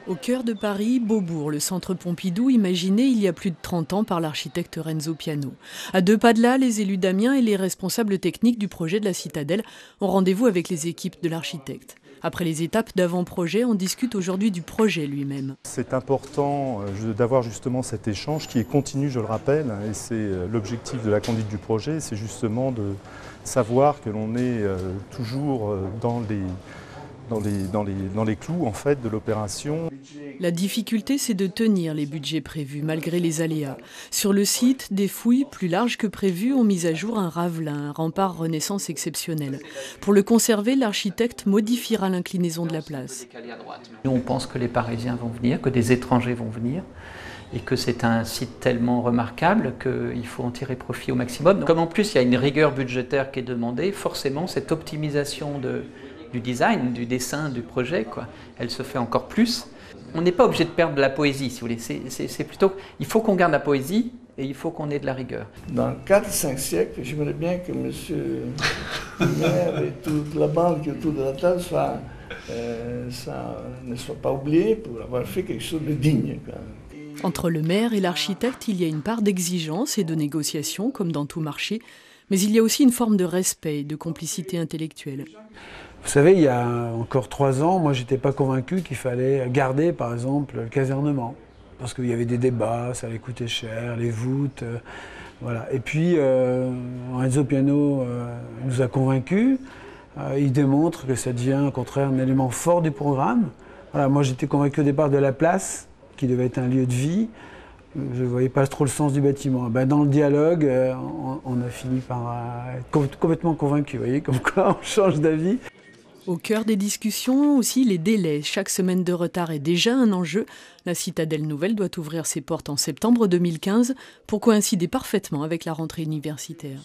Au cœur de Paris, Beaubourg, le centre Pompidou, imaginé il y a plus de 30 ans par l'architecte Renzo Piano. À 2 pas de là, les élus d'Amiens et les responsables techniques du projet de la Citadelle ont rendez-vous avec les équipes de l'architecte. Après les étapes d'avant-projet, on discute aujourd'hui du projet lui-même. C'est important d'avoir justement cet échange qui est continu, je le rappelle, et c'est l'objectif de la conduite du projet, c'est justement de savoir que l'on est toujours dans les clous en fait, de l'opération. La difficulté, c'est de tenir les budgets prévus, malgré les aléas. Sur le site, des fouilles plus larges que prévues ont mis à jour un ravelin, un rempart Renaissance exceptionnel. Pour le conserver, l'architecte modifiera l'inclinaison de la place. On pense que les Parisiens vont venir, que des étrangers vont venir, et que c'est un site tellement remarquable qu'il faut en tirer profit au maximum. Donc, comme en plus il y a une rigueur budgétaire qui est demandée, forcément cette optimisation du design, du dessin, du projet, elle se fait encore plus. On n'est pas obligé de perdre de la poésie, si vous voulez. C'est plutôt, il faut qu'on garde la poésie et il faut qu'on ait de la rigueur. Dans 4-5 siècles, j'aimerais bien que M. le maire et toute la bande qui est autour de la table ne soit pas oubliés pour avoir fait quelque chose de digne. Entre le maire et l'architecte, il y a une part d'exigence et de négociation, comme dans tout marché, mais il y a aussi une forme de respect et de complicité intellectuelle. Vous savez, il y a encore 3 ans, moi j'étais pas convaincu qu'il fallait garder par exemple le casernement. Parce qu'il y avait des débats, ça allait coûter cher, les voûtes, voilà. Et puis Renzo Piano nous a convaincus, il démontre que ça devient au contraire un élément fort du programme. Voilà, moi j'étais convaincu au départ de la place, qui devait être un lieu de vie. Je ne voyais pas trop le sens du bâtiment. Dans le dialogue, on a fini par être complètement convaincu, vous voyez, comme quoi on change d'avis. Au cœur des discussions aussi, les délais. Chaque semaine de retard est déjà un enjeu. La Citadelle Nouvelle doit ouvrir ses portes en septembre 2015 pour coïncider parfaitement avec la rentrée universitaire.